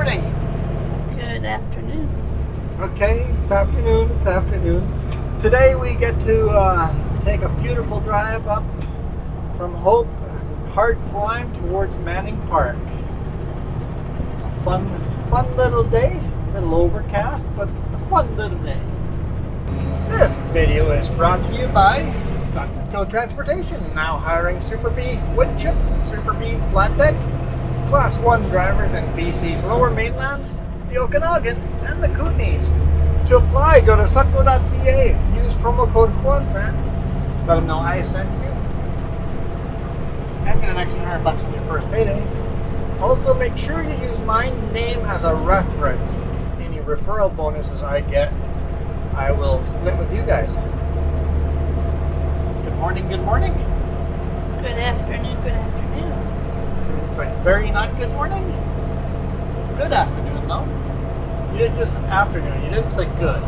morning. Good afternoon. Okay, it's afternoon. Today we get to take a beautiful drive up from Hope, hard climb towards Manning Park. It's a fun little day, a little overcast, but a fun little day. This video is brought to you by Sunco Transportation, now hiring Super B wood chip, Super B flat deck, Class 1 drivers in BC's Lower Mainland, the Okanagan, and the Kootenays. To apply, go to sunco.ca, use promo code QUADFAN, let them know I sent you, and get an extra $100 on your first payday. Also, make sure you use my name as a reference. Any referral bonuses I get, I will split with you guys. Good morning. Good afternoon. It's like very not good morning. It's good afternoon though. You didn't just afternoon, you didn't say good.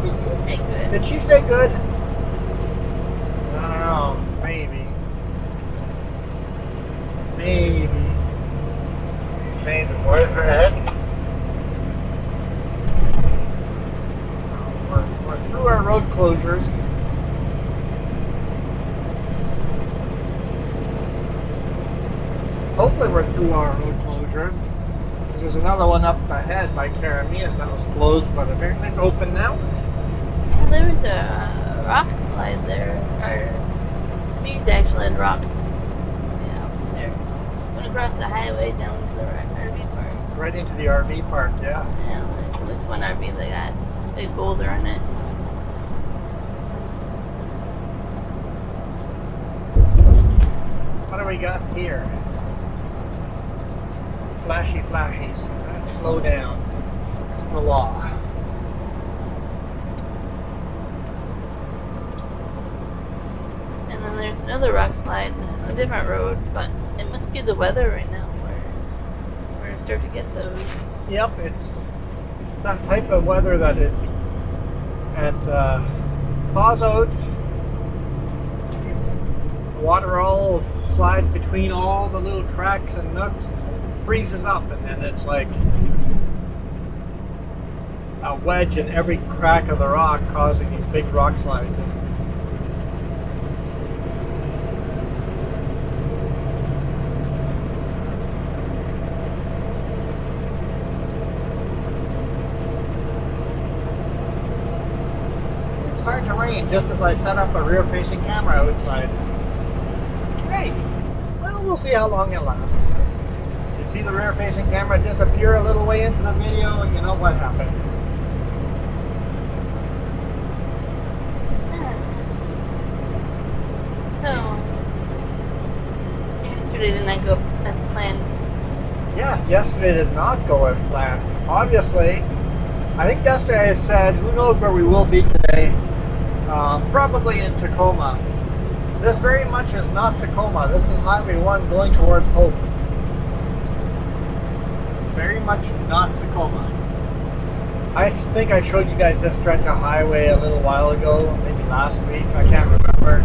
Did you say good? Did she say good? I don't know. Maybe. Where's her head? We're through our road closures. Hopefully we're through our road closures. Because there's another one up ahead by Karamias that was closed, but apparently it's open now. Well, there was a rock slide there. Or these actually had rocks. Yeah, there. Went across the highway down to the RV park. Right into the RV park, yeah. Yeah, so this one RV, they got a big boulder in it. What do we got here? Flashies. Let's slow down. It's the law. And then there's another rock slide on a different road, but it must be the weather right now where we're going to start to get those. Yep, it's that type of weather that it thaws out. Water all slides between all the little cracks and nooks, freezes up, and then it's like a wedge in every crack of the rock, causing these big rock slides. It's starting to rain just as I set up a rear-facing camera outside. Great. Well, we'll see how long it lasts. If you see the rear-facing camera disappear a little way into the video, you know what happened. So, yesterday didn't go as planned? Yes, yesterday did not go as planned. Obviously, I think yesterday I said, who knows where we will be today? Probably in Tacoma. This very much is not Tacoma. This is Highway 1 going towards Hope. Very much not Tacoma. I think I showed you guys this stretch of highway a little while ago, maybe last week, I can't remember.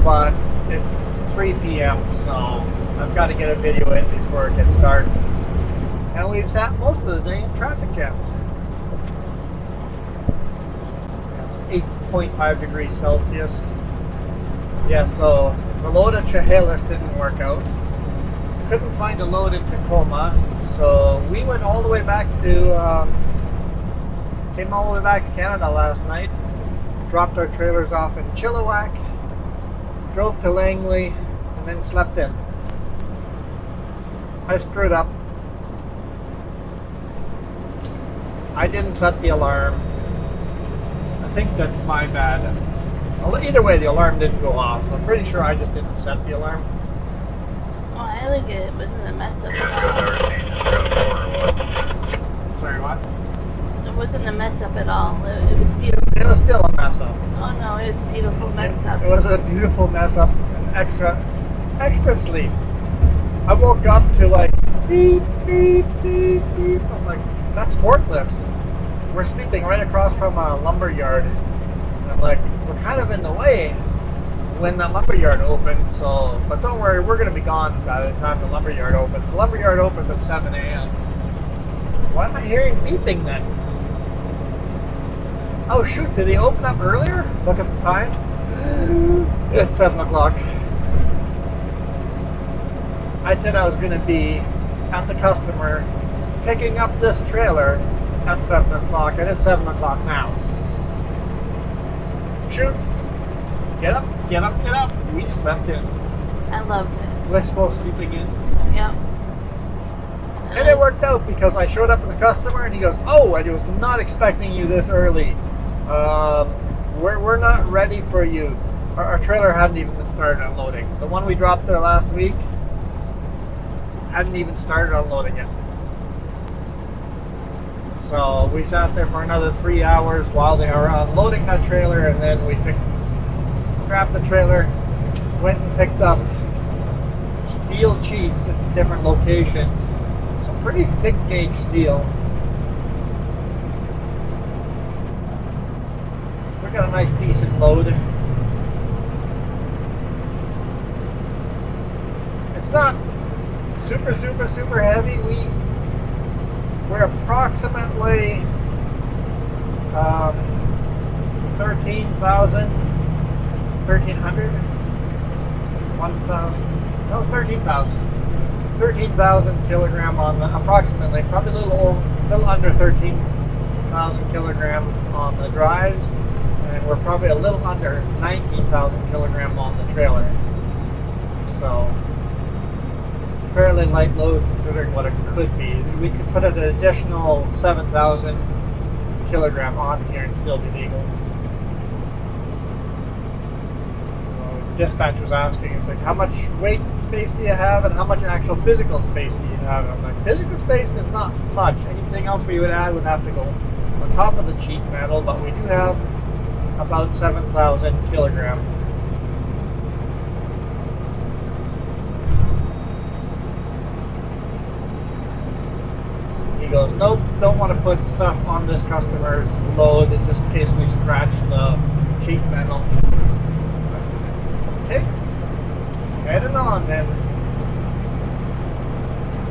But it's 3 p.m. so I've got to get a video in before it gets dark. And we've sat most of the day in traffic jams. It's 8.5 degrees Celsius. Yeah, so the load at Chehalis didn't work out. Couldn't find a load in Tacoma, so we went all the way back to, came all the way back to Canada last night, dropped our trailers off in Chilliwack, drove to Langley, and then slept in. I screwed up. I didn't set the alarm. I think that's my bad. Either way, the alarm didn't go off, so I'm pretty sure I just didn't set the alarm. Oh, I think it wasn't a mess up at all. Sorry, what? It wasn't a mess up at all. It was beautiful. It was still a mess up. Oh no, it was a beautiful mess up. It was a beautiful mess up. Extra sleep. I woke up to like beep, beep, beep, beep. I'm like, that's forklifts. We're sleeping right across from a lumber yard. And I'm like, we're kind of in the way when the lumber yard opens, so, but don't worry, we're going to be gone by the time the lumber yard opens. The lumber yard opens at 7 a.m. Why am I hearing beeping then? Oh shoot, did they open up earlier? Look at the time. It's 7 o'clock. I said I was going to be at the customer picking up this trailer at 7 o'clock, and it's 7 o'clock now. Shoot. Get up, get up, get up. We slept in. I love it. Blissful sleeping in. Yep. And it worked out because I showed up at the customer and he goes, "Oh, I was not expecting you this early. We're not ready for you." Our trailer hadn't even been started unloading. The one we dropped there last week hadn't even started unloading yet. So we sat there for another 3 hours while they were unloading that trailer, and then we grabbed the trailer, went and picked up steel sheets at different locations. Some pretty thick gauge steel. We got a nice decent load. It's not super heavy. We're approximately 13,000, 1,300, 1,000, no, 13,000. 13,000 kilogram on the, approximately, probably a little under 13,000 kilogram on the drives, and we're probably a little under 19,000 kilogram on the trailer. So, fairly light load considering what it could be. We could put an additional 7,000 kilogram on here and still be legal. Dispatch was asking, it's like, how much weight space do you have and how much actual physical space do you have? And I'm like, physical space is not much. Anything else we would add would have to go on top of the sheet metal, but we do have about 7,000 kilogram. He goes, nope, don't want to put stuff on this customer's load just in case we scratch the sheet metal. Okay, heading on then.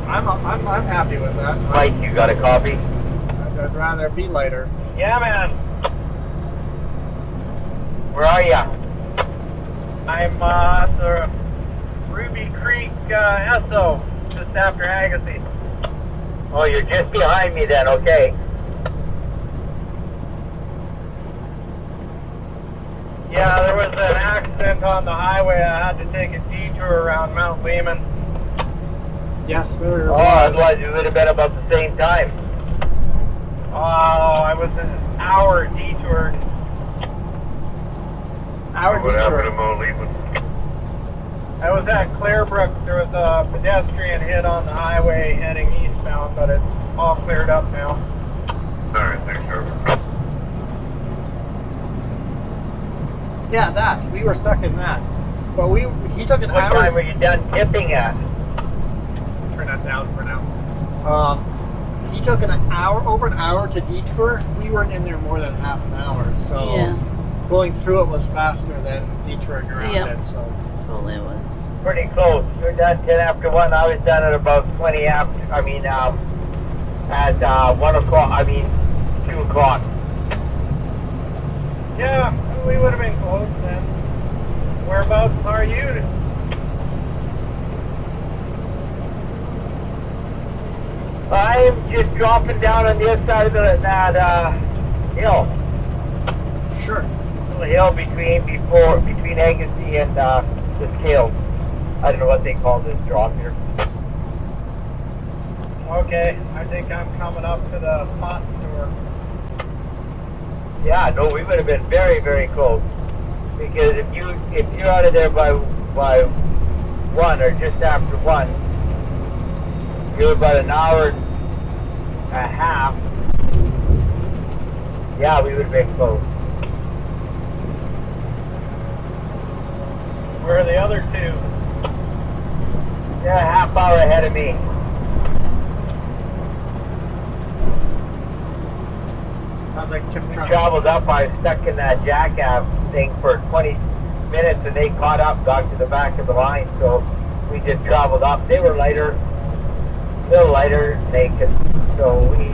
I'm happy with that. Mike, you got a copy? I'd rather be lighter. Yeah, man. Where are ya? I'm at the Ruby Creek Esso, just after Agassiz. Oh, you're just behind me then, okay. Yeah, there was an accident on the highway. I had to take a detour around Mount Lehman. Yes, there was. Otherwise it would have been about the same time. Oh, I was an hour detoured. What happened to Mount Lehman? I was at Clarebrook. There was a pedestrian hit on the highway heading eastbound, but it's all cleared up now. Alright, thanks, Trevor. Yeah, that. We were stuck in that. But he took an hour. What time were you done tipping at? Turn that down for now. He took over an hour to detour. We weren't in there more than half an hour, so Yeah. going through it was faster than detouring around Yep. it. So Totally was. Pretty close. You're done 10 after 1. I was done at about 20 after, at 1 o'clock, 2 o'clock. Yeah, we would have been close then. Whereabouts are you? I'm just dropping down on the other side of that hill. sure. Little hill between Agassiz and the Scales. I don't know what they call this drop here. Okay, I think I'm coming up to the pot store. Yeah, no, we would have been very, very close. Because if you're out of there by 1 or just after 1, you're about an hour and a half. Yeah, we would have been close. Where are the other two? They're a half hour ahead of me. Sounds like Kim We Trump's. traveled up, I was stuck in that jackass thing for 20 minutes and they caught up, got to the back of the line, so we just traveled up. They were lighter, a little lighter, and they could So we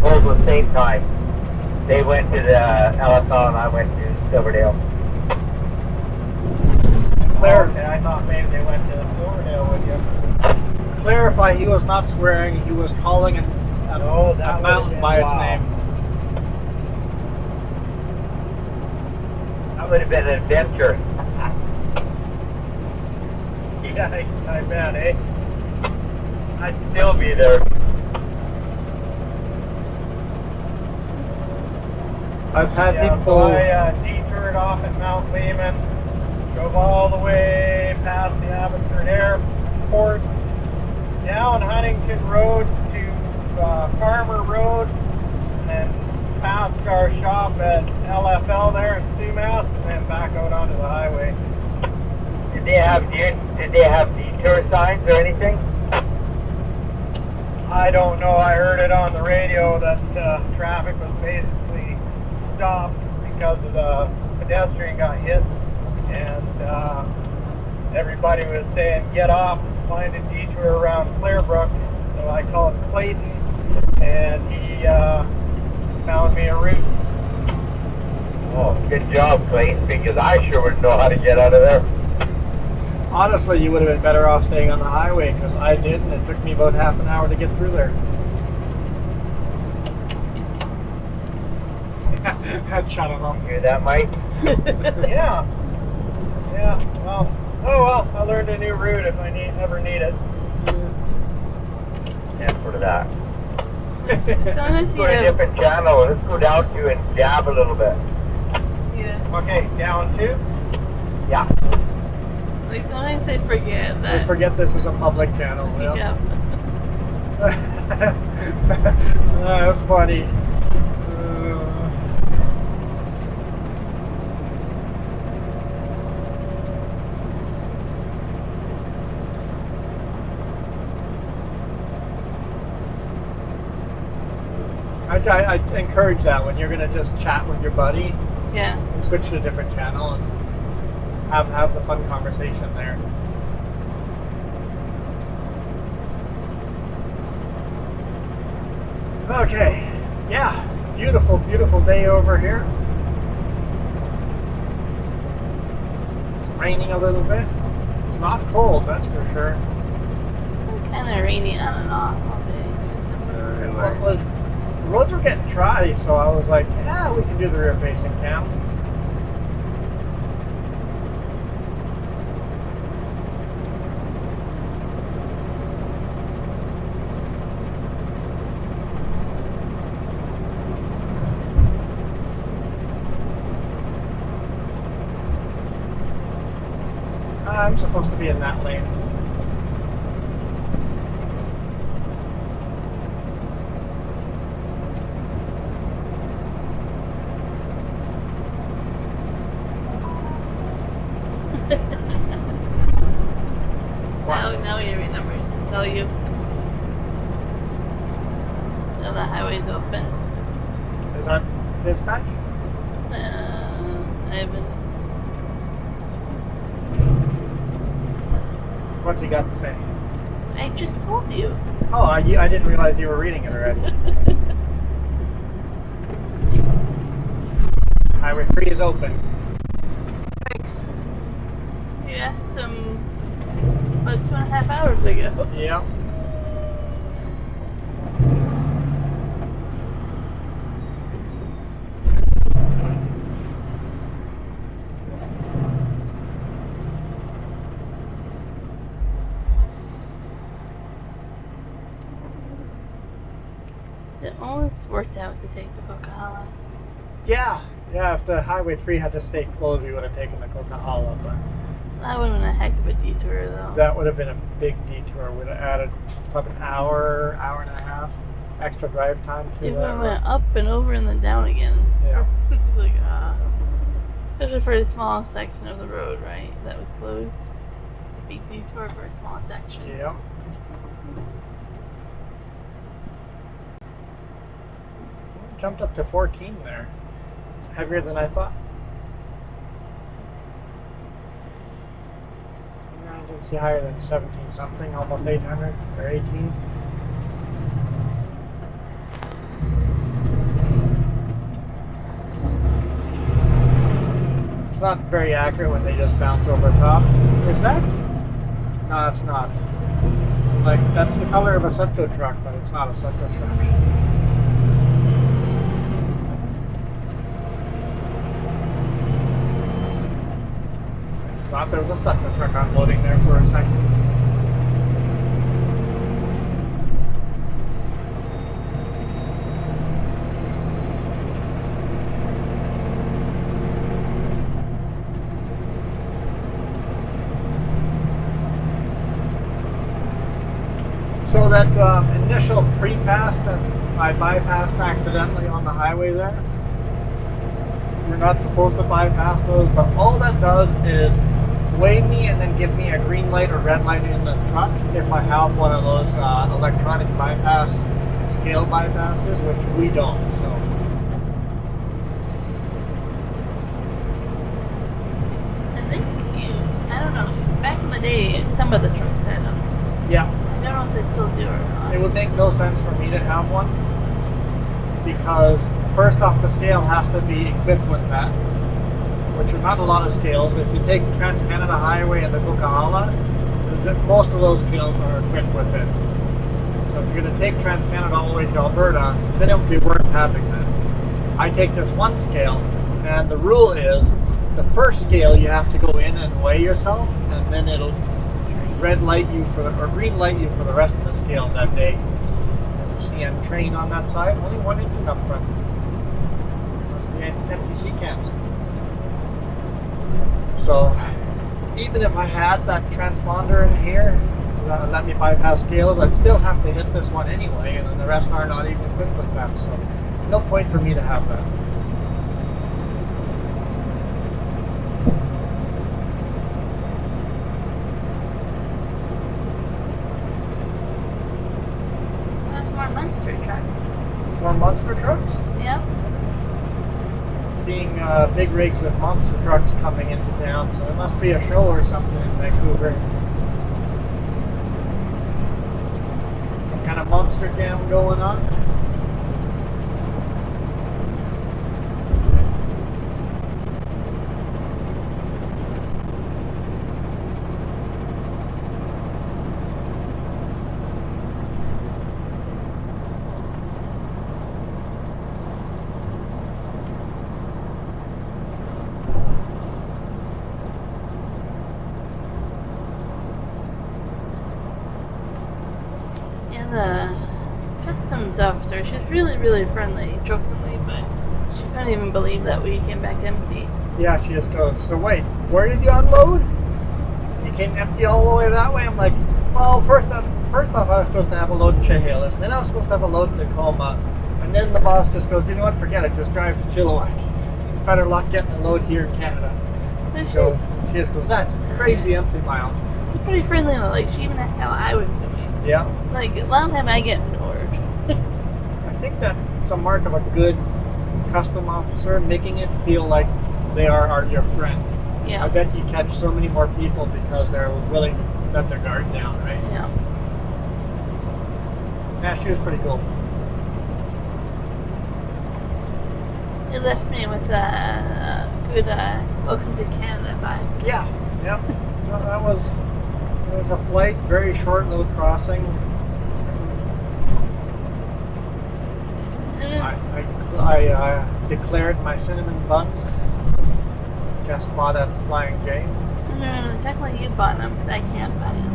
pulled at the same time. They went to the LSL and I went to Silverdale. And I thought maybe they went to Silverdale with you. clarify, he was not swearing. He was calling a that mountain by its name. That would have been an adventure. Yeah, I bet, eh? I'd still be there. I've had Yeah, people. so I detoured off at Mount Lehman, drove all the way past the Abbotsford Airport, down Huntington Road to Farmer Road, and then past our shop at LFL there in Sumas, and then back out onto the highway. Did they have detour signs or anything? I don't know. I heard it on the radio that traffic was basically stopped because of the pedestrian got hit, and everybody was saying get off, find a detour around Clearbrook. So I called Clayton, and he found me a route. Oh, good job, Clayton, because I sure wouldn't know how to get out of there. Honestly, you would have been better off staying on the highway because I did, and it took me about half an hour to get through there. Shut him up. Hear that, Mike? Yeah. Well, oh well. I learned a new route if I ever need it. Yeah, sort of that. As long as Let's you go to a have, different channel. Let's go down to and jab a little bit. yeah, Okay, down two. Yeah. like sometimes they forget I that. forget this is a public channel. Yeah. Yeah. That was funny. I encourage that when you're going to just chat with your buddy, Yeah. and switch to a different channel and have the fun conversation there. Okay, yeah, beautiful day over here. It's raining a little bit. It's not cold, that's for sure. Kind of rainy on and off all day. Doing some road work. The roads were getting dry, so I was like, yeah, we can do the rear facing cam. I'm supposed to be in that lane. Now he remembers to tell you that the highway's open. Is that dispatch? I haven't. What's he got to say? I just told you. Oh, I didn't realize you were reading it already. Highway 3 is open. Thanks. You asked him about 2.5 hours ago. Yeah. It almost worked out to take the Coquihalla. Yeah. Yeah, if the Highway 3 had to stay closed, we would have taken the Coquihalla, but That would have been a heck of a detour, though. that would have been a big detour. Would have added probably an hour and a half extra drive time to Even that. went up and over and then down again. Yeah. It's like, especially for a small section of the road, right? That was closed. It's a big detour for a small section. Yeah. Jumped up to 14 there. Heavier than I thought. I didn't see higher than 17 something, almost 800 or 18. not very accurate when they just bounce over top. Is that? No, it's not. Like, that's the color of a Sutco truck, but it's not a Sutco truck. Thought there was a Sutco truck unloading there for a second. So that initial pre-pass that I bypassed accidentally on the highway there, you're not supposed to bypass those, but all that does is weigh me and then give me a green light or red light in the truck if I have one of those electronic bypass, scale bypasses, which we don't, so. I think I don't know, back in the day, some of the trucks had them. Yeah. I don't know if they still do or not. It would make no sense for me to have one because first off, the scale has to be equipped with that, which are not a lot of scales. If you take Trans-Canada Highway and the Coquihalla, most of those scales are equipped with it. So if you're going to take Trans-Canada all the way to Alberta, then it would be worth having that. I take this one scale, and the rule is the first scale you have to go in and weigh yourself, and then it'll red light you for or green light you for the rest of the scales that day. There's a CN train on that side, only one engine up front. Must be empty sea cans. So even if I had that transponder in here, let me bypass scales, I'd still have to hit this one anyway, and then the rest are not even equipped with that. So no point for me to have that. More monster trucks? Yep. Seeing big rigs with monster trucks coming into town, so there must be a show or something in Vancouver. Some kind of monster jam going on. The customs officer, she's really, really friendly, jokingly, but she couldn't even believe that we came back empty. Yeah, she just goes, so wait, where did you unload? You came empty all the way that way? I'm like, well, first off, I was supposed to have a load in Chehalis, and then I was supposed to have a load in Tacoma, and then the boss just goes, you know what, forget it, just drive to Chilliwack. Better luck getting a load here in Canada. But She just goes, that's crazy empty miles. she's pretty friendly, like, she even asked how I was doing. Yeah. Like, a lot of time I get ignored. I think that's a mark of a good custom officer, making it feel like they are your friend. Yeah. I bet you catch so many more people because they're willing to let their guard down, right? Yeah. Yeah, she was pretty cool. It left me with a good welcome to Canada vibe. Yeah. Yep. So that was a polite, very short little crossing. I declared my cinnamon buns. Just bought at Flying J. No, technically you bought them because I can't buy them.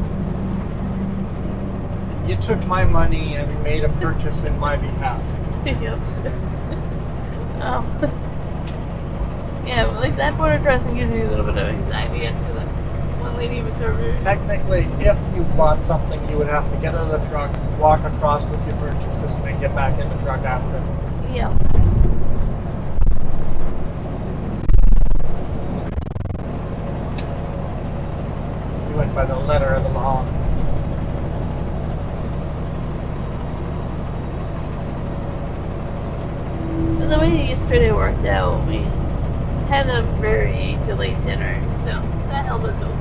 You took my money and made a purchase in my behalf. Yep. Yeah, but like that border crossing gives me a little bit of anxiety after that one lady was over. Technically, if you bought something, you would have to get out of the truck, walk across with your purchases, and then get back in the truck after. Yeah. You went by the letter of the law. But the way yesterday worked out, we had a very delayed dinner, so that held us over.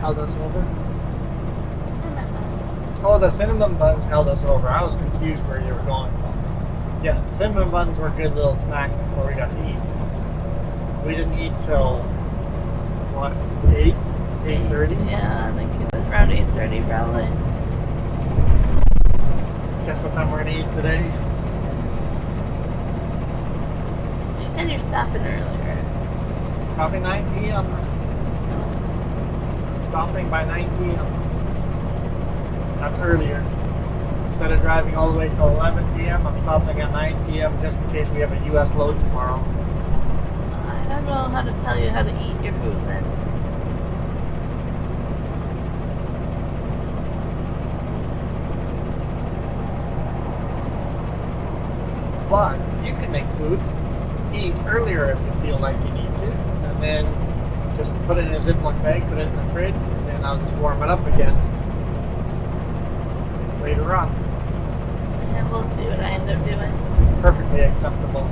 Held us over? Cinnamon buns. Oh, the cinnamon buns held us over. I was confused where you were going. Yes, the cinnamon buns were a good little snack before we got to eat. We didn't eat till, what, 8? 8:30? Yeah, I think it was around 8:30 probably. Guess what time we're going to eat today? You said you're stopping earlier. Probably 9 p.m. Stopping by 9 p.m. That's earlier. Instead of driving all the way till 11 p.m., I'm stopping at 9 p.m. just in case we have a U.S. load tomorrow. I don't know how to tell you how to eat your food then. But you can make food, eat earlier if you feel like you need to, and then just put it in a Ziploc bag, put it in the fridge, and then I'll just warm it up again later on. And we'll see what I end up doing. Perfectly acceptable.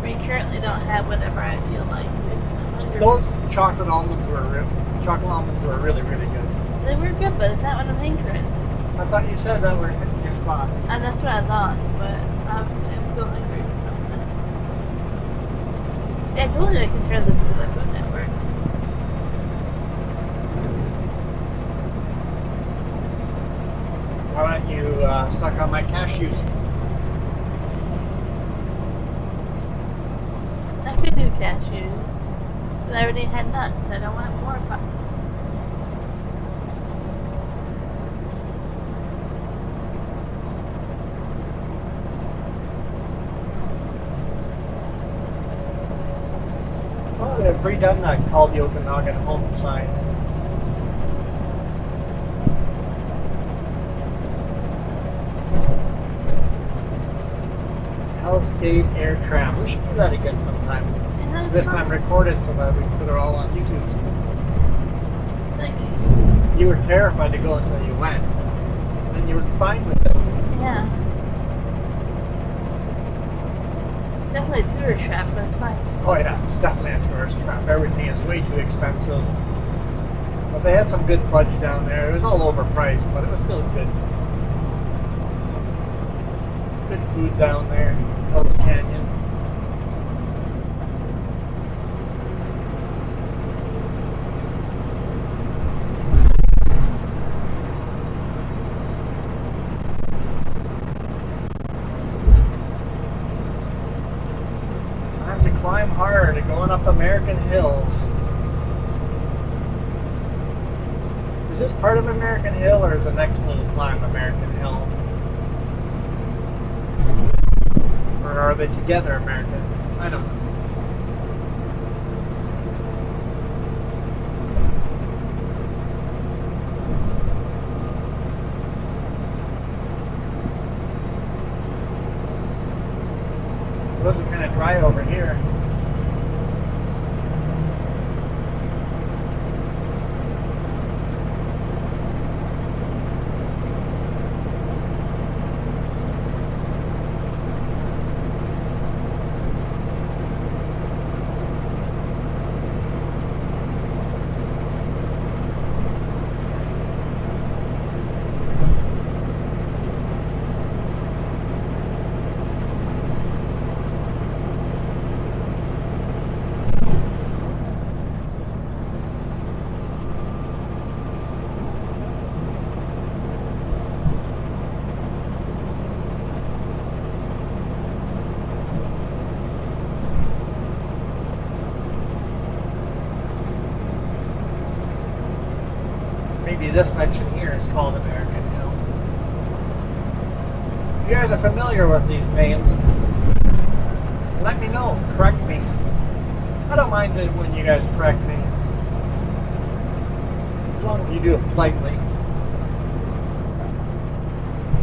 We currently don't have whatever I feel like. It's 100%. Those chocolate almonds were really, really good. They were good, but it's not what I'm hankering. I thought you said that were hitting your spot. And that's what I thought, but obviously I'm still hungry for something. See, I told you I could turn this into the Food Network. Why don't you suck on my cashews? I could do cashews, but I already had nuts, so I don't want more fun. Oh, they've redone that Call the Okanagan Home sign. Hell's Gate Air Tram. We should do that again sometime. Yeah, This time recorded so that we can put it all on YouTube. Like, You were terrified to go until you went. And then you were fine with it. yeah. It's definitely a tourist trap, but it's fine. Oh yeah, it's definitely a tourist trap. Everything is way too expensive. But they had some good fudge down there. It was all overpriced, but it was still good. Good food down there. Hell's Canyon. Time to climb hard, going up American Hill. Is this part of American Hill or is the next little climb American Hill? Or are they together American? I don't know. Roads are kind of dry over here. Maybe this section here is called American Hill. If you guys are familiar with these names, let me know. Correct me. I don't mind it when you guys correct me. As long as you do it politely.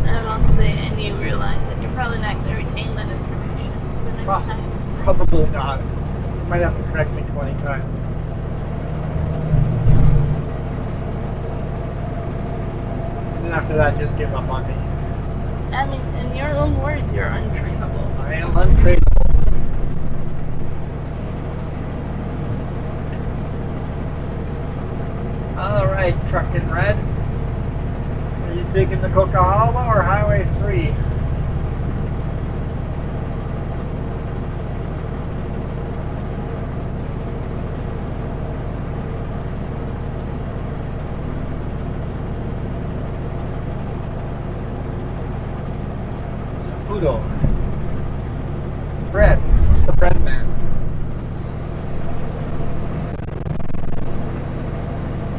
I would also say, and you realize that you're probably not going to retain that information the next time. Probably not. You might have to correct me 20 times. And then after that, just give up on me. I mean, in your own words, you're untrainable. I am untrainable. right, trucking red. Are you taking the Coquihalla or Highway 3? Saputo. Bread. It's the bread man.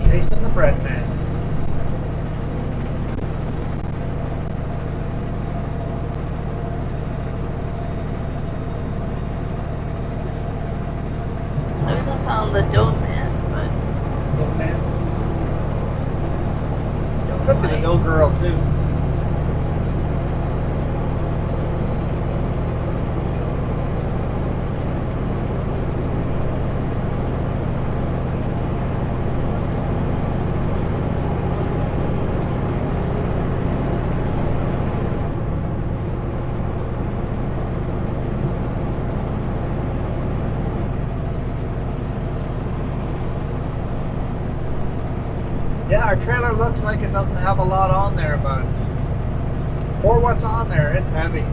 Chasing the bread man. I was gonna call him the dough man, Dough man. but Could be the dough girl too. Yeah, our trailer looks like it doesn't have a lot on there, but for what's on there, it's heavy.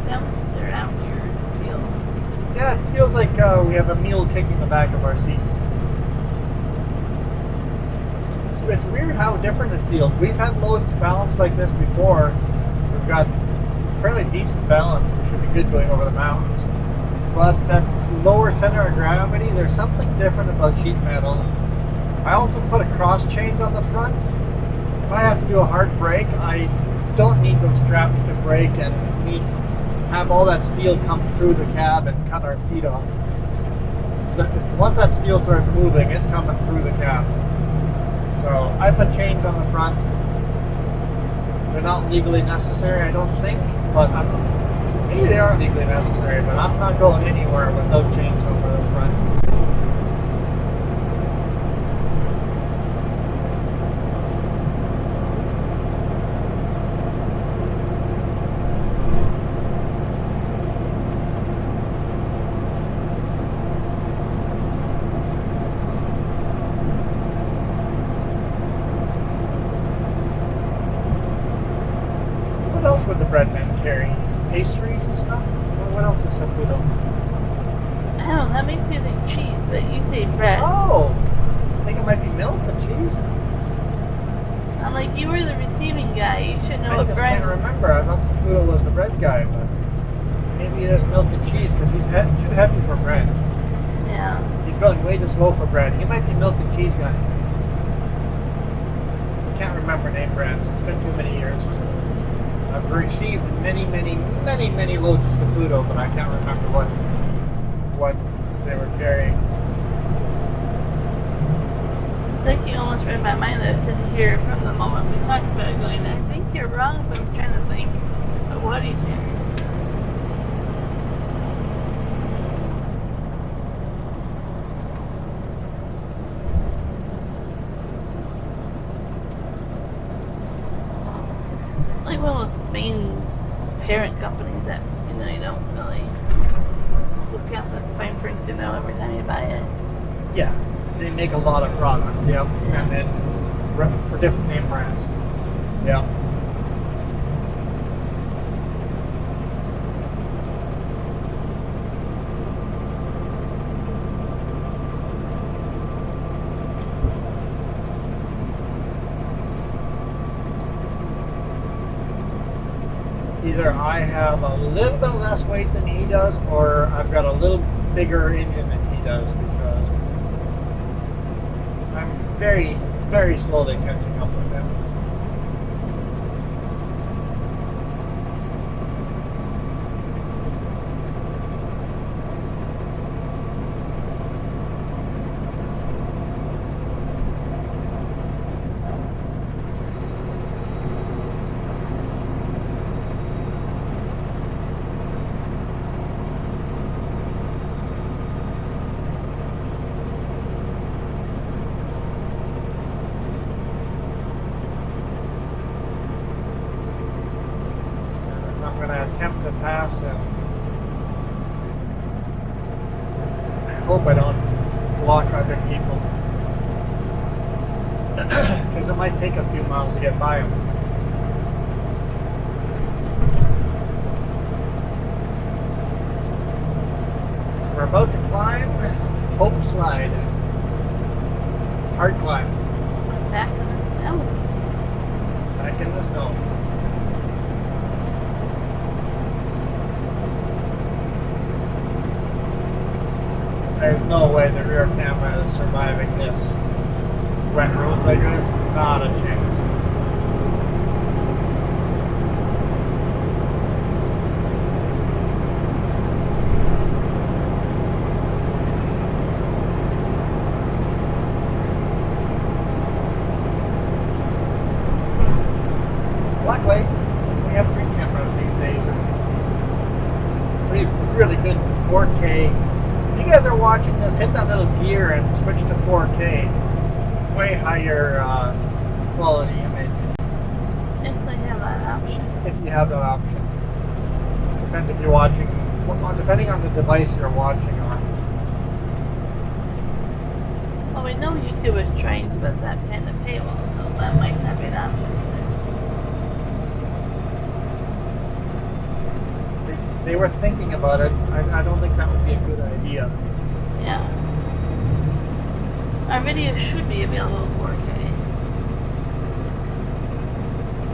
bounces around your field. Yeah, it feels like we have a mule kicking the back of our seats. It's weird how different it feels. We've had loads balanced like this before. We've got fairly decent balance. We should be good going over the mountains. But that lower center of gravity, there's something different about sheet metal. I also put a cross chains on the front. If I have to do a hard brake, I don't need those straps to brake and have all that steel come through the cab and cut our feet off. So once that steel starts moving, it's coming through the cab. So I put chains on the front. They're not legally necessary, I don't think, but maybe they are legally necessary, but I'm not going anywhere without chains over the front. What else would the bread man carry? Pastries and stuff? What else is Saputo? I don't know, that makes me think cheese, but you say bread. Oh! I think it might be milk and cheese. I'm like, you were the receiving guy. You should know I what just bread. can't remember. I thought Saputo was the bread guy, but maybe there's milk and cheese because he's too heavy for bread. Yeah. He's going way too slow for bread. He might be milk and cheese guy. I can't remember name brands. It's been too many years. I've received many loads of Saputo, but I can't remember what they were carrying. It's like you almost read my mind. I was sitting here from the moment we talked about it going, I think you're wrong, but I'm trying to think. But what do you think? Like one of those main parent companies that you don't really look at the fine print to know every time you buy it. Yeah, they make a lot of product. Yep, and then for different name brands. Yeah. Either I have a little bit less weight than he does, or I've got a little bigger engine than he does, because I'm very, very slowly catching up with him. I'm going to attempt to pass him. I hope I don't block other people. because it might take a few miles to get by them. So we're about to climb Hope Slide. Hard climb. Back in the snow. Back in the snow. There's no way the rear camera is surviving this. Wet roads like this, not a chance. Luckily, we have free cameras these days. Free, really good 4K. If you guys are watching this, hit that little gear and switch to 4K. Way higher quality image. If they have that option. If you have that option. Depends if you're watching, depending on the device you're watching on. Well, we know YouTube is trying to put that behind the paywall, so that might not be an option either. They were thinking about it. I don't think that would be a good idea. Yeah. Our video should be available in 4K.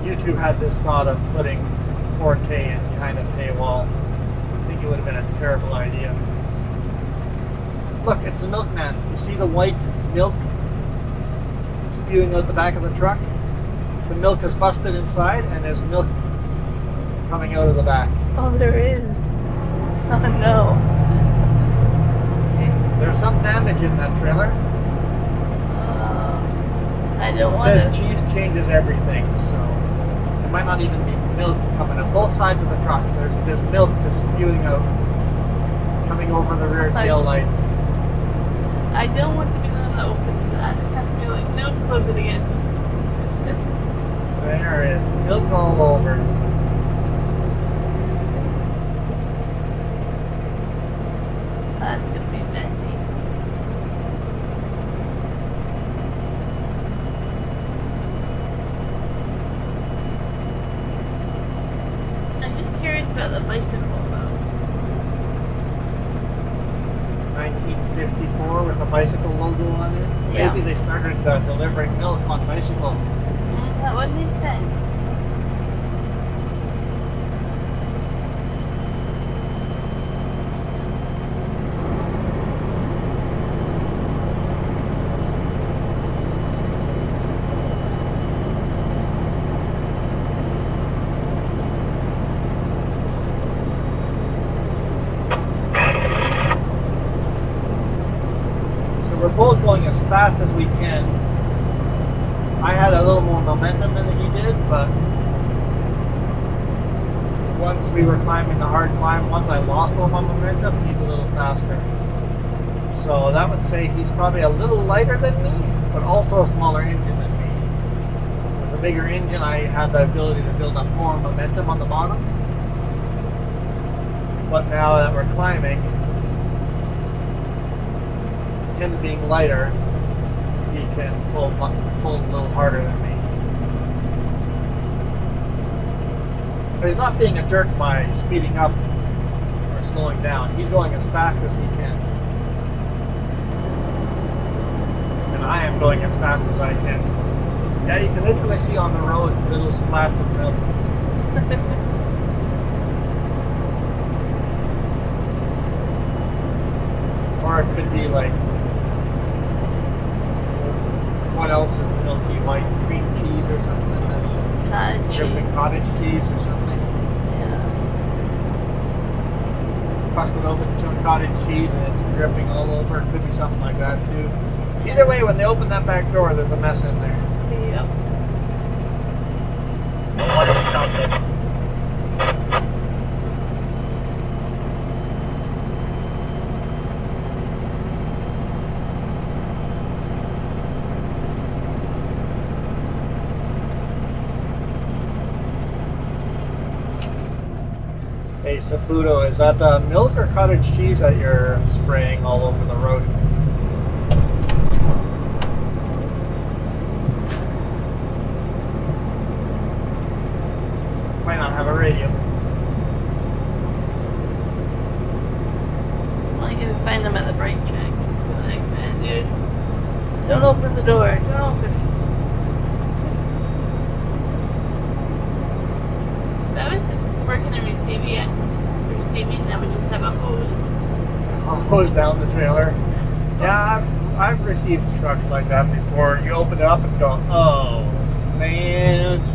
YouTube had this thought of putting 4K in behind a paywall. I think it would have been a terrible idea. Look, it's a milkman. You see the white milk spewing out the back of the truck? The milk is busted inside and there's milk coming out of the back. Oh, there is. Oh, no. There's some damage in that trailer. I don't It want says to. cheese changes everything, so there might not even be milk coming out. Both sides of the truck, there's milk just spewing out, coming over the rear tail lights. I don't want to be the one that opens that. It has to be like, no, close it again. There is milk all over. That's gonna be messy. I'm just curious about the bicycle though. 1954 with a bicycle logo on it. Yeah. Maybe they started delivering milk on bicycle. That would make sense. We're both going as fast as we can. I had a little more momentum than he did, but once we were climbing the hard climb, once I lost all my momentum, he's a little faster. So that would say he's probably a little lighter than me, but also a smaller engine than me. With a bigger engine, I had the ability to build up more momentum on the bottom. But now that we're climbing, him being lighter, he can pull a little harder than me. So he's not being a jerk by speeding up or slowing down. He's going as fast as he can. And I am going as fast as I can. Yeah, you can literally see on the road little splats of milk. Or it could be like, what else is milky white? Cream cheese or something? Cottage Dripping cheese. cottage cheese or something. Yeah. Busted open to cottage cheese and it's dripping all over. It could be something like that too. Either way, when they open that back door, there's a mess in there. Yep. Hey Sabuto, is that milk or cottage cheese that you're spraying all over the road? radio. Like if you find them at the brake check. You're like, man, dude, don't open the door. Don't open it. If I was working in receiving, I would just have a hose. Hose down the trailer. Yeah, I've received trucks like that before. You open it up and go, oh man.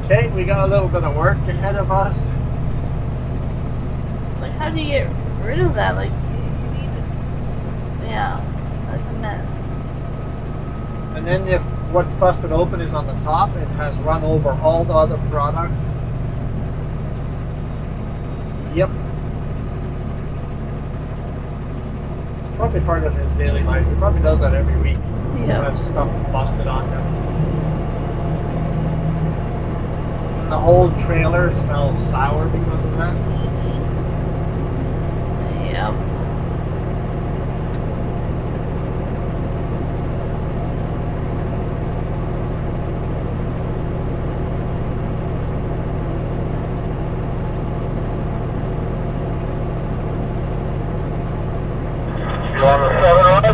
Okay, we got a little bit of work ahead of us. Like, how do you get rid of that? Like, you need it. Yeah, that's a mess. And then if what's busted open is on the top, it has run over all the other product. Yep. It's probably part of his daily life. He probably does that every week. Yeah. Has stuff busted on him. And the whole trailer smells sour because of that. Yep. You on the 7 rod?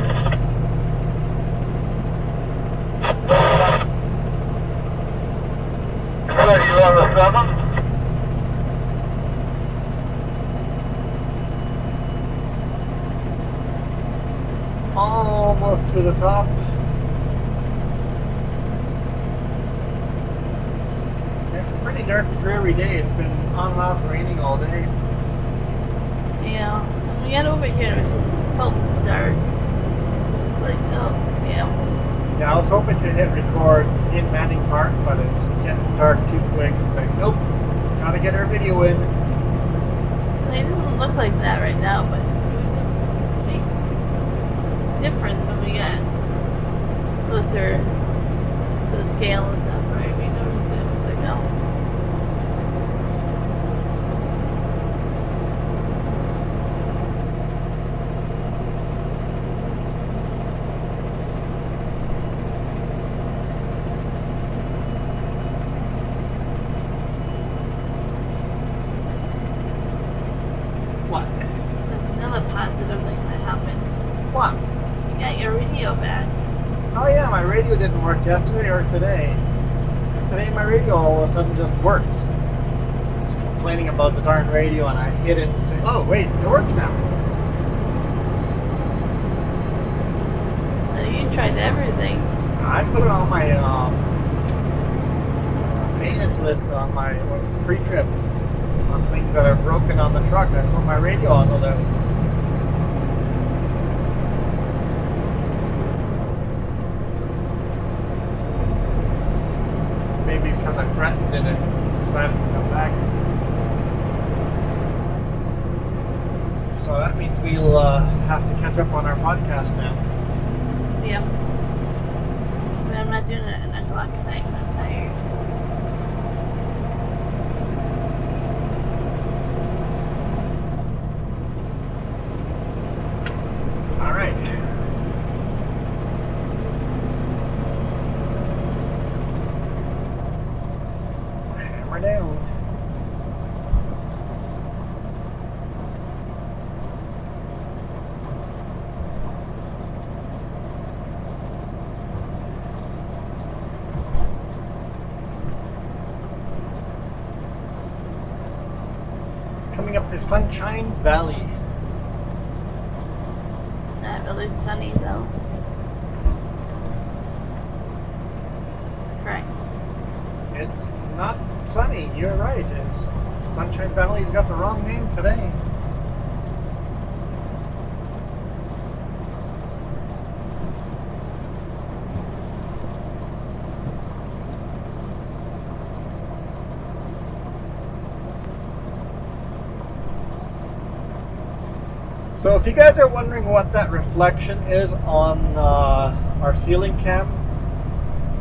Are you on the 7? Almost to the top. It's a pretty dark, dreary day. It's been on and off raining all day. Yeah. When we got over here, it was just felt dark. It was like, oh, yeah. Yeah, I was hoping to hit record in Manning Park, but it's getting dark too quick. It's like, nope, gotta get our video in. It doesn't look like that right now, but it was a big difference when we got closer to the scale and stuff, right? We noticed it. It was like, oh. What? That's another positive thing that happened. What? You got your radio back. Oh yeah, my radio didn't work yesterday or today. And today my radio all of a sudden just works. I was complaining about the darn radio and I hit it and say, oh wait, it works now. You tried everything. I put it on my maintenance list on my pre-trip on things that are broken on the truck. I put my radio on the list. Maybe because I threatened and it decided to come back. So that means we'll have to catch up on our podcast now. Yeah. But I'm not doing it at 9 o'clock tonight when I'm tired. All right. Hammer down. Coming up to Sunshine Valley. Not really sunny though. Correct. It's not sunny. You're right. It's Sunshine Valley's got the wrong name today. So if you guys are wondering what that reflection is on our ceiling cam,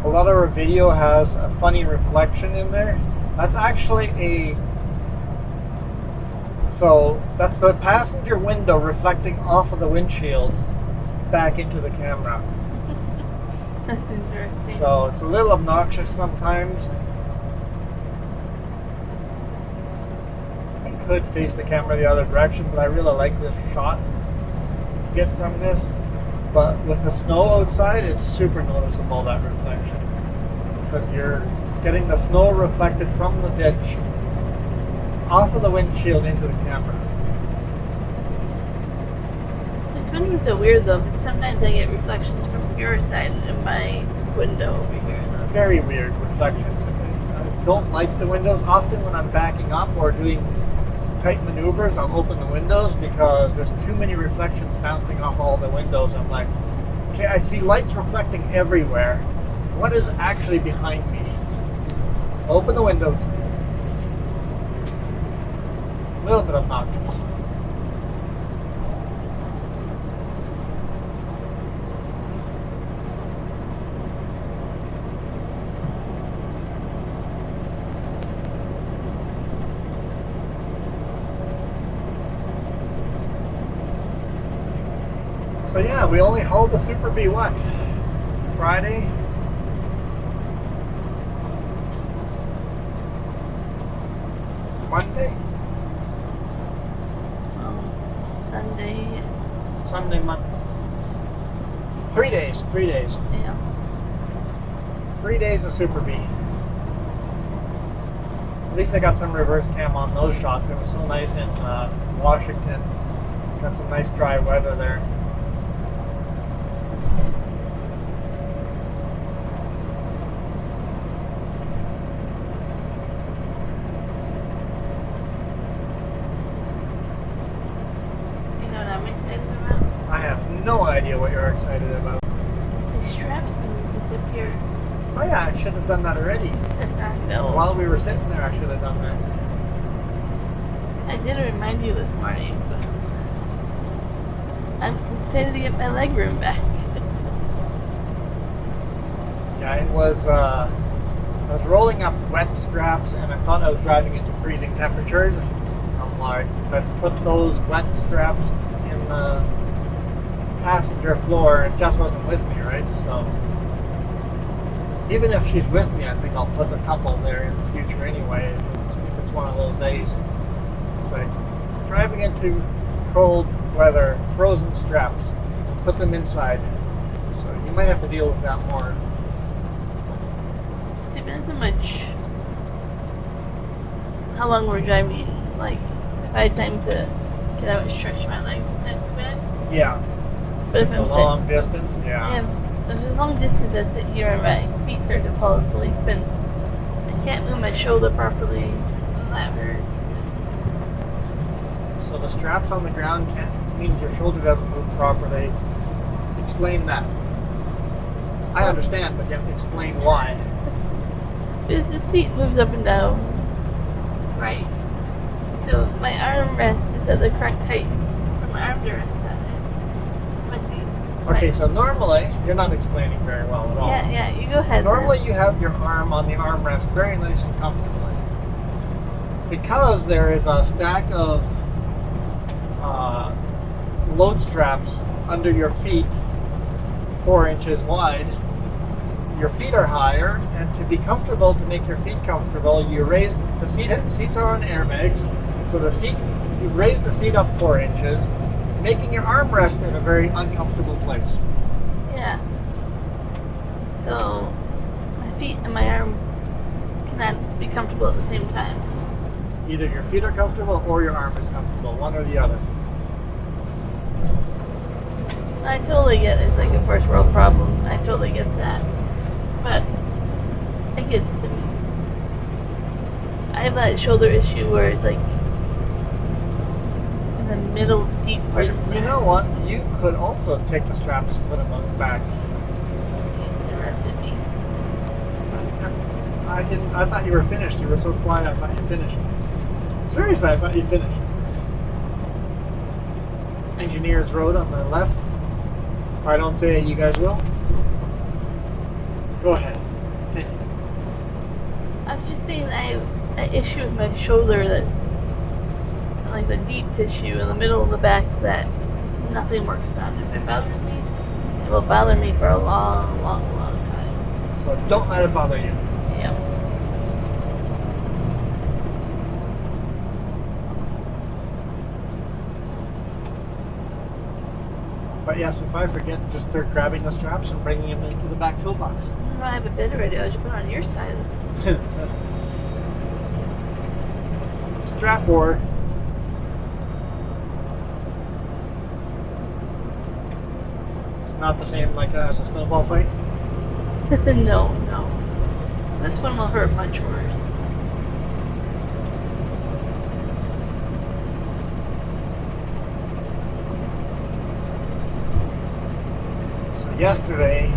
a lot of our video has a funny reflection in there. That's actually that's the passenger window reflecting off of the windshield back into the camera. That's interesting. So it's a little obnoxious sometimes. could face the camera the other direction, but I really like this shot you get from this. But with the snow outside, it's super noticeable, that reflection, because you're getting the snow reflected from the ditch off of the windshield into the camera. This window's so weird though, because sometimes I get reflections from your side in my window over here. Very weird reflections. I don't like the windows. Often when I'm backing up or doing tight maneuvers, I'll open the windows because there's too many reflections bouncing off all the windows. I'm like, okay, I see lights reflecting everywhere. What is actually behind me? Open the windows. A little bit obnoxious. So yeah, we only hauled the Super Bee what? Friday? Monday? Sunday. Sunday, Monday. 3 days. Yeah. 3 days of Super Bee. At least I got some reverse cam on those shots. It was so nice in Washington. Got some nice dry weather there. No idea what you're excited about. The straps disappear. Oh yeah, I should have done that already. I know. While we were sitting there, I should have done that. I did remind you this morning, but I'm excited to get my legroom back. Yeah, it was. I was rolling up wet straps, and I thought I was driving into freezing temperatures. I'm like, let's put those wet straps in the passenger floor, and Jess wasn't with me, right? So even if she's with me, I think I'll put a couple there in the future anyway, if it's one of those days. It's like driving into cold weather, frozen straps, put them inside. So you might have to deal with that more. It depends how much, how long we're driving. Like, if I had time to get out and stretch my legs, isn't that too bad? Yeah. But if a I'm long distance, yeah. Yeah, if it's long distance, I sit here and my feet start to fall asleep, and I can't move my shoulder properly, and that hurts. So the straps on the ground means your shoulder doesn't move properly. Explain that. I understand, but you have to explain why. Because the seat moves up and down, right? So my armrest is at the correct height for my arm to rest on it. My seat. Okay, Right. so normally, you're not explaining very well at all. Yeah, you go ahead. Normally you have your arm on the armrest very nice and comfortably. Because there is a stack of load straps under your feet, 4 inches wide, your feet are higher, and to be comfortable, to make your feet comfortable, you raise the seat. Seats are on airbags, so you've raised the seat up 4 inches, making your armrest in a very uncomfortable place. Yeah. So my feet and my arm cannot be comfortable at the same time. Either your feet are comfortable or your arm is comfortable, one or the other. I totally get it. It's like a first world problem. I totally get that. But it gets to me. I have that shoulder issue where it's like in the middle deep part of You know what? You could also take the straps and put them on the back. It interrupted me. I didn't. I thought you were finished. You were so quiet. I thought you finished. Seriously, I thought you finished. Engineers Road on the left. If I don't say it, you guys will. Go ahead. Continue. I'm just saying I have an issue with my shoulder that's like the deep tissue in the middle of the back that nothing works on. If it bothers me, it will bother me for a long, long, long time. So don't let it bother you. Yeah. But yes, if I forget, just start grabbing the straps and bringing them into the back toolbox. I have a bit already. I should put it on your side. Strap war. It's not the same like as a snowball fight. No. This one will hurt much worse. So yesterday,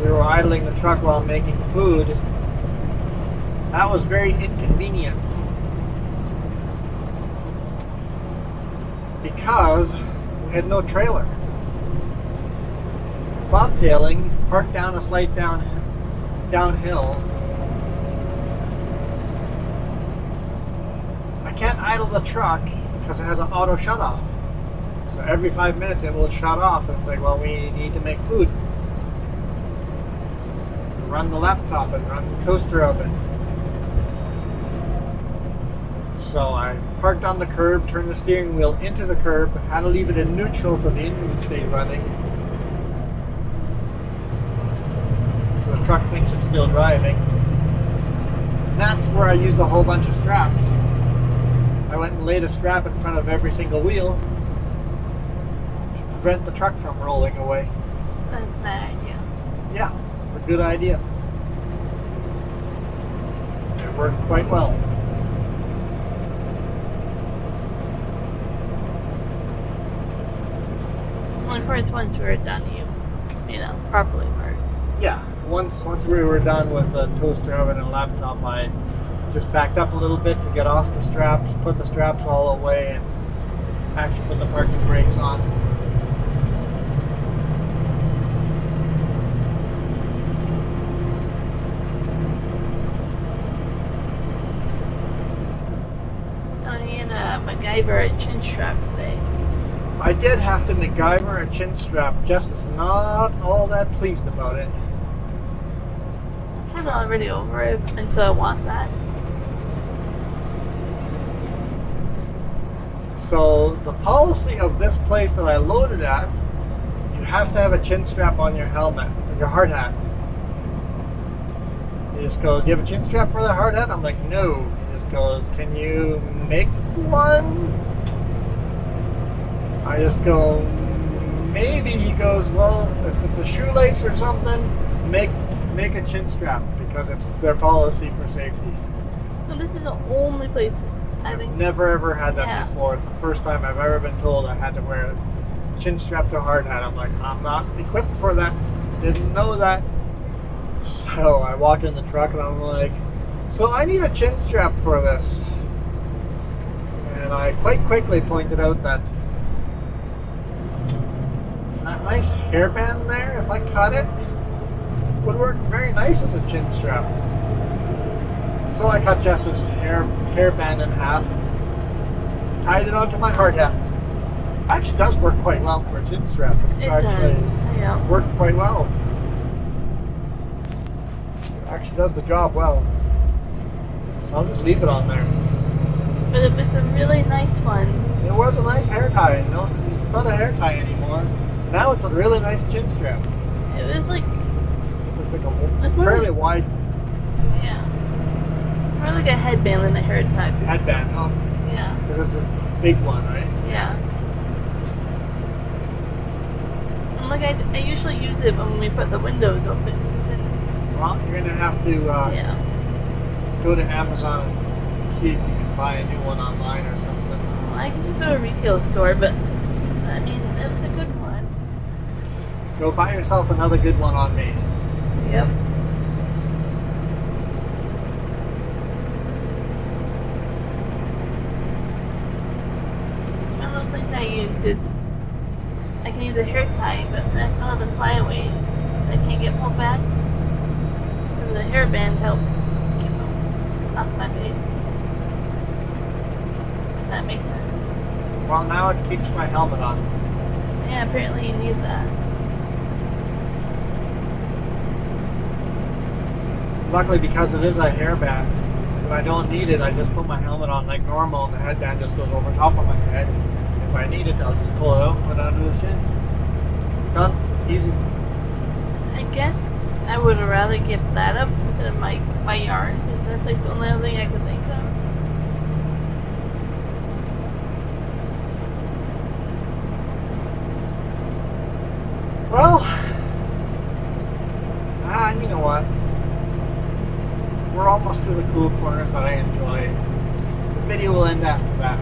we were idling the truck while making food. That was very inconvenient. Because we had no trailer. Bobtailing, parked down a slight downhill. I can't idle the truck because it has an auto shut off. So every 5 minutes it will shut off, and it's like, well, we need to make food. Run the laptop and run the toaster oven. So I parked on the curb, turned the steering wheel into the curb, had to leave it in neutral so the engine would stay running. So the truck thinks it's still driving. And that's where I used a whole bunch of straps. I went and laid a strap in front of every single wheel to prevent the truck from rolling away. That's my idea. Yeah, it's a good idea. It worked quite well. Well, of course, once we were done, you know, properly parked. Yeah, once we were done with the toaster oven and laptop, I just backed up a little bit to get off the straps, put the straps all away, and actually put the parking brakes on. And you had a MacGyver a chin strap today. I did have to MacGyver a chin strap. Jess is not all that pleased about it. Kind of already over it until I want that. So the policy of this place that I loaded at, you have to have a chin strap on your helmet, or your hard hat. He just goes, "Do you have a chin strap for the hard hat?" I'm like, "No." He just goes, "Can you make one?" I just go, "Maybe." He goes, "Well, if it's a shoelace or something, make a chin strap because it's their policy for safety." Well, this is the only place I think. Never ever had that Yeah. before. It's the first time I've ever been told I had to wear a chin strap to a hard hat. I'm like, I'm not equipped for that. Didn't know that. So I walked in the truck and I'm like, so I need a chin strap for this. And I quite quickly pointed out that nice hairband there, if I cut it, would work very nice as a chin strap. So I cut Jess's hairband in half, tied it onto my hard hat. Actually does work quite well for a chin strap. It's It actually does. Yeah. worked quite well. It actually does the job well. So I'll just leave it on there. But it was a really nice one. It was a nice hair tie. No, not a hair tie anymore. Now it's a really nice chin strap. It was like, It's like a fairly wide yeah. More like a headband than a hair tie. headband. Oh, Yeah. because it's a big one, right? Yeah. And like I usually use it when we put the windows open. It's in, Well, you're gonna have to yeah. go to Amazon and see if you can buy a new one online or something. Well, I can go to a retail store, but I mean, it was a good one. Go buy yourself another good one on me. Yep. It's one of those things I use because I can use a hair tie, but that's all the flyaways that can't get pulled back. So the hairband helped keep them off my face. If that makes sense. Well, now it keeps my helmet on. Yeah, apparently you need that. Luckily, because it is a hairband, when I don't need it, I just put my helmet on like normal, and the headband just goes over top of my head. If I need it, I'll just pull it out and put it under the chin. Done. Easy. I guess I would rather give that up instead of my yarn, because that's like the only other thing I could think of. Well, and you know what? We're almost to the cool corners that I enjoy. The video will end after that.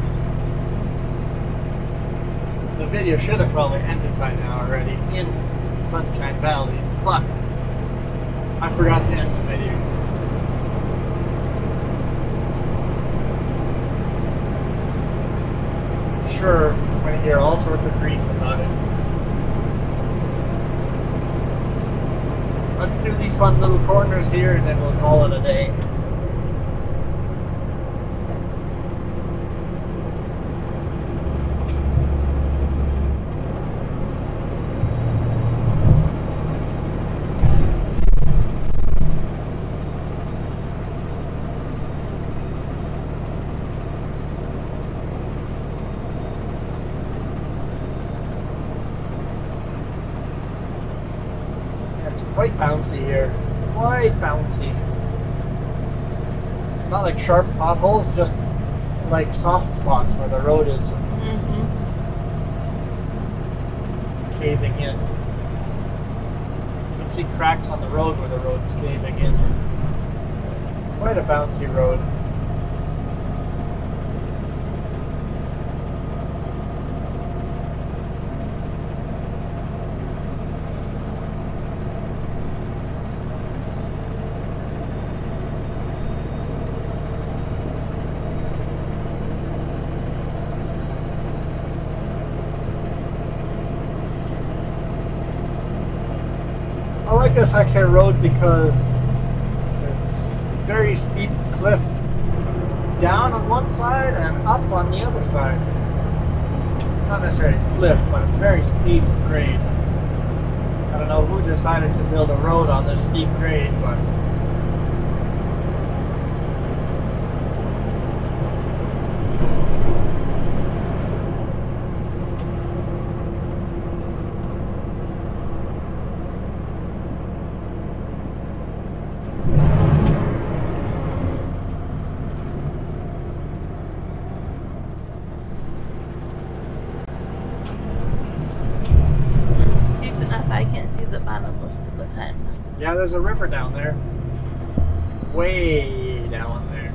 The video should have probably ended by now already in Sunshine Valley, but I forgot to end the video. I'm sure I'm going to hear all sorts of grief about it. Let's do these fun little corners here and then we'll call it a day. Quite bouncy here. Quite bouncy. Not like sharp potholes, just like soft spots where the road is caving in. You can see cracks on the road where the road's caving in. It's quite a bouncy road. I like this section of road because it's very steep cliff down on one side and up on the other side. Not necessarily cliff, but it's very steep grade. I don't know who decided to build a road on this steep grade, but I can't see the bottom most of the time. yeah, there's a river down there. Way down there.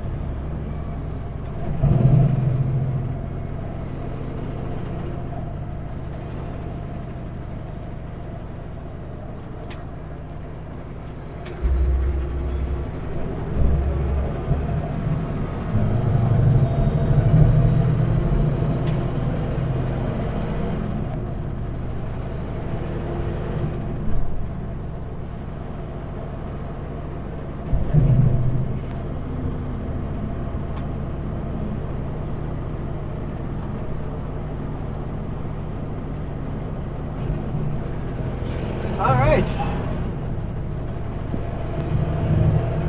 All right.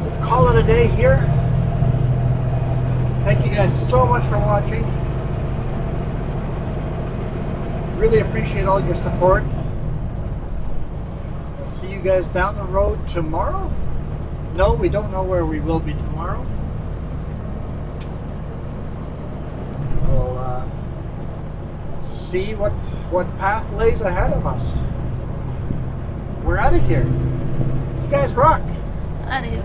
We'll call it a day here. Thank you guys so much for watching. Really appreciate all your support. I'll see you guys down the road tomorrow. No, we don't know where we will be tomorrow. We'll see what path lays ahead of us. We're out of here. You guys rock. Adios.